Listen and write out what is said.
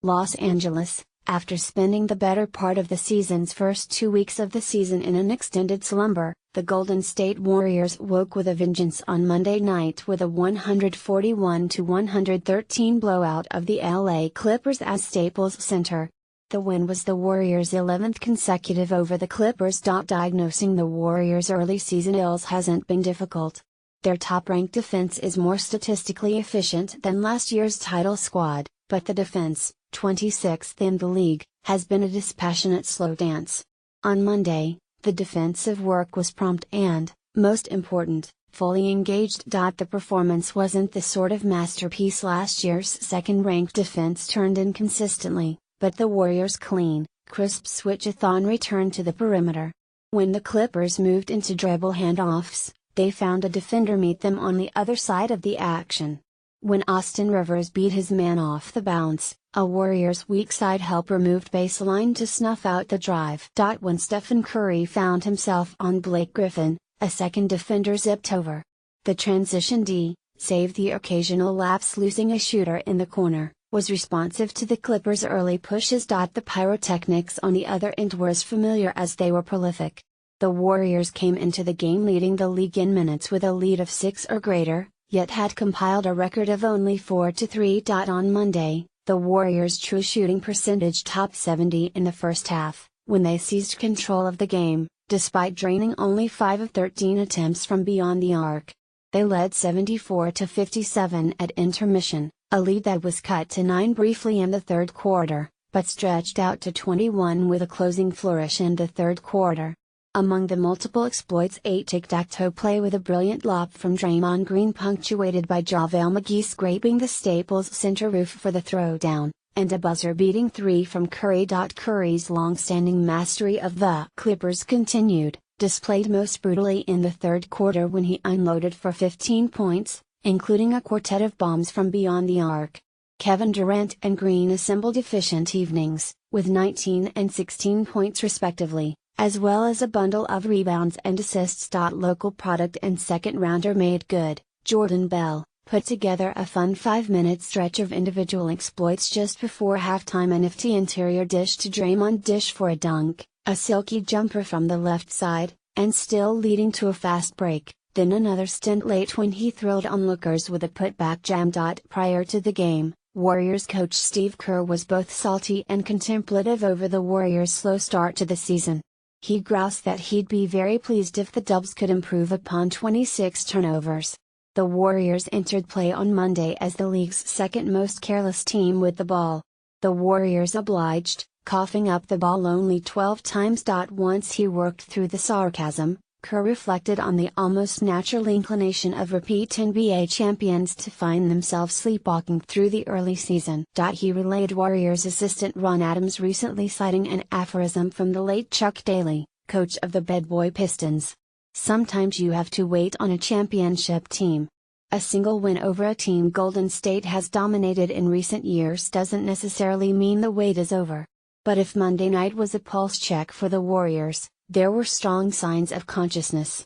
Los Angeles. After spending the better part of the season's first 2 weeks of the season in an extended slumber, the Golden State Warriors woke with a vengeance on Monday night with a 141-113 blowout of the LA Clippers at Staples Center. The win was the Warriors' 11th consecutive over the Clippers. Diagnosing the Warriors' early season ills hasn't been difficult. Their top-ranked defense is more statistically efficient than last year's title squad, but the defense, 26th in the league, has been a dispassionate slow dance. On Monday, the defensive work was prompt and, most important, fully engaged. The performance wasn't the sort of masterpiece last year's second-ranked defense turned inconsistently, but the Warriors' clean, crisp switch-a-thon returned to the perimeter. When the Clippers moved into dribble handoffs, they found a defender meet them on the other side of the action. When Austin Rivers beat his man off the bounce, a Warriors' weak side helper moved baseline to snuff out the drive. When Stephen Curry found himself on Blake Griffin, a second defender zipped over. The transition D, save the occasional lapse losing a shooter in the corner, was responsive to the Clippers' early pushes. The pyrotechnics on the other end were as familiar as they were prolific. The Warriors came into the game leading the league in minutes with a lead of 6 or greater, yet had compiled a record of only 4-3. On Monday, the Warriors' true shooting percentage topped 70 in the first half, when they seized control of the game, despite draining only 5 of 13 attempts from beyond the arc. They led 74-57 at intermission, a lead that was cut to 9 briefly in the third quarter, but stretched out to 21 with a closing flourish in the third quarter. Among the multiple exploits, a tic-tac-toe play with a brilliant lob from Draymond Green punctuated by JaVale McGee scraping the Staples Center roof for the throwdown, and a buzzer-beating 3 from Curry. Curry's long-standing mastery of the Clippers continued, displayed most brutally in the third quarter when he unloaded for 15 points, including a quartet of bombs from beyond the arc. Kevin Durant and Green assembled efficient evenings, with 19 and 16 points respectively, as well as a bundle of rebounds and assists. Local product and second-rounder made good, Jordan Bell, put together a fun 5-minute stretch of individual exploits just before halftime. A nifty interior dish to Draymond dish for a dunk, a silky jumper from the left side, and still leading to a fast break, then another stint late when he thrilled onlookers with a putback jam. Prior to the game, Warriors coach Steve Kerr was both salty and contemplative over the Warriors' slow start to the season. He groused that he'd be very pleased if the Dubs could improve upon 26 turnovers. The Warriors entered play on Monday as the league's second most careless team with the ball. The Warriors obliged, coughing up the ball only 12 times. Once he worked through the sarcasm, Kerr reflected on the almost natural inclination of repeat NBA champions to find themselves sleepwalking through the early season. He relayed Warriors assistant Ron Adams recently citing an aphorism from the late Chuck Daly, coach of the Bad Boy Pistons. Sometimes you have to wait on a championship team. A single win over a team Golden State has dominated in recent years doesn't necessarily mean the wait is over. But if Monday night was a pulse check for the Warriors, there were strong signs of consciousness.